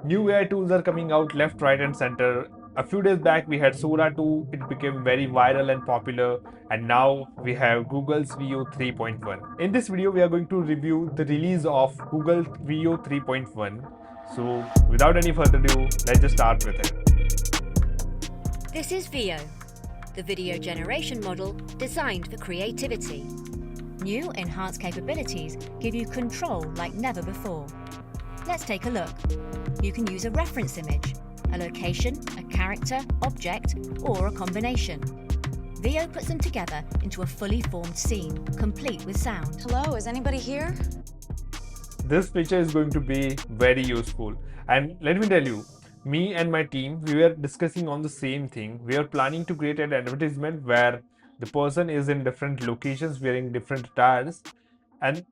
New AI tools are coming out left, right and center. A few days back we had Sora 2, it became very viral and popular, and now we have Google's VEO 3.1. In this video we are going to review the release of Google VEO 3.1. So without any further ado, let's just start with it. This is VEO, the video generation model designed for creativity. New enhanced capabilities give you control like never before. Let's take a look. You can use a reference image, a location, a character, object, or a combination. VEO puts them together into a fully formed scene, complete with sound. Hello, is anybody here? This feature is going to be very useful, and let me tell you, me and my team, we were discussing on the same thing. We are planning to create an advertisement where the person is in different locations wearing different attires, and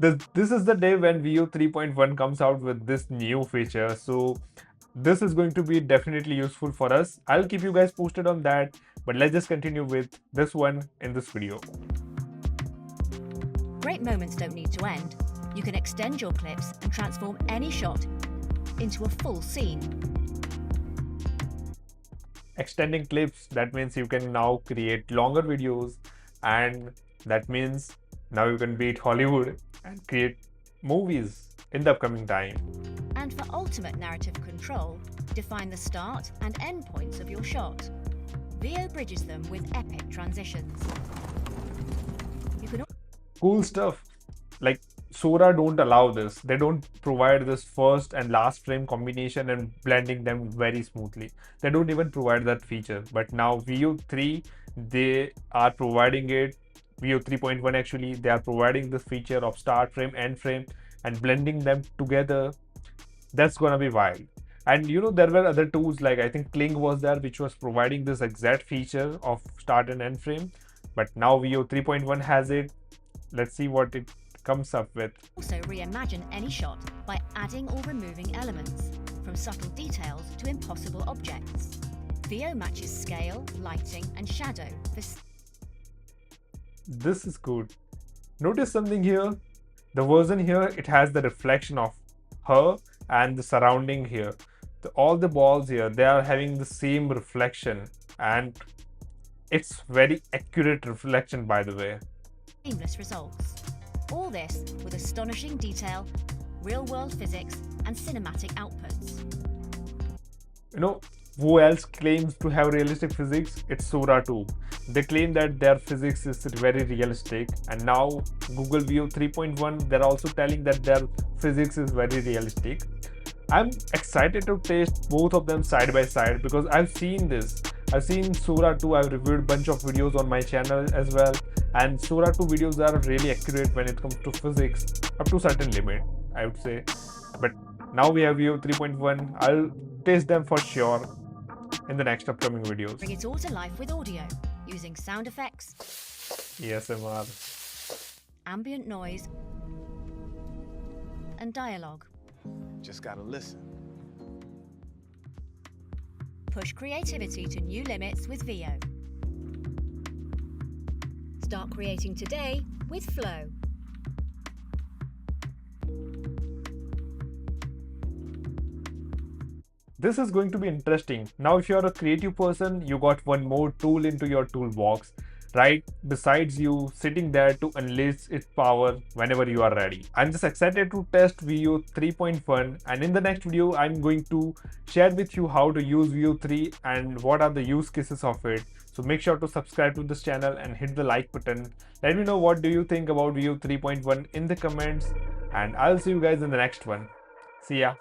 this is the day when VEO 3.1 comes out with this new feature. So this is going to be definitely useful for us. I'll keep you guys posted on that, but let's just continue with this one in this video. Great moments don't need to end. You can extend your clips and transform any shot into a full scene. Extending clips, that means you can now create longer videos, and that means now you can beat Hollywood and create movies in the upcoming time. And for ultimate narrative control, define the start and end points of your shot. VEO bridges them with epic transitions. You can Cool stuff. Like Sora don't allow this. They don't provide this first and last frame combination and blending them very smoothly. They don't even provide that feature. But now VEO 3, they are providing it. VEO 3.1 actually, they are providing this feature of start frame, end frame, and blending them together. That's gonna be wild. And you know, there were other tools like I think Kling was there, which was providing this exact feature of start and end frame. But now VEO 3.1 has it. Let's see what it comes up with. also reimagine any shot by adding or removing elements, from subtle details to impossible objects. VEO matches scale, lighting, and shadow for This is good. Notice something here. The version here, it has the reflection of her and the surrounding here. All the balls here, they are having the same reflection, and it's very accurate reflection, by the way. seamless results. All this with astonishing detail, real-world physics, and cinematic outputs. You know, who else claims to have realistic physics? It's Sora 2. They claim that their physics is very realistic, and now Google VEO 3.1, they're also telling that their physics is very realistic. I'm excited to test both of them side by side because I've seen this. I've seen Sora 2, I've reviewed a bunch of videos on my channel as well, and Sora 2 videos are really accurate when it comes to physics, up to a certain limit, I would say. But now we have VEO 3.1, I'll test them for sure in the next upcoming videos. Bring it all to life with audio, using sound effects, ASMR. ambient noise, and dialogue. Just gotta listen. Push creativity to new limits with VEO. Start creating today with Flow. This is going to be interesting. Now, if you're a creative person, you got one more tool into your toolbox, right? Besides you sitting there to unleash its power whenever you are ready. I'm just excited to test VEO 3.1, and in the next video, I'm going to share with you how to use VEO 3 and what are the use cases of it. So make sure to subscribe to this channel and hit the like button. Let me know what do you think about VEO 3.1 in the comments, and I'll see you guys in the next one. See ya.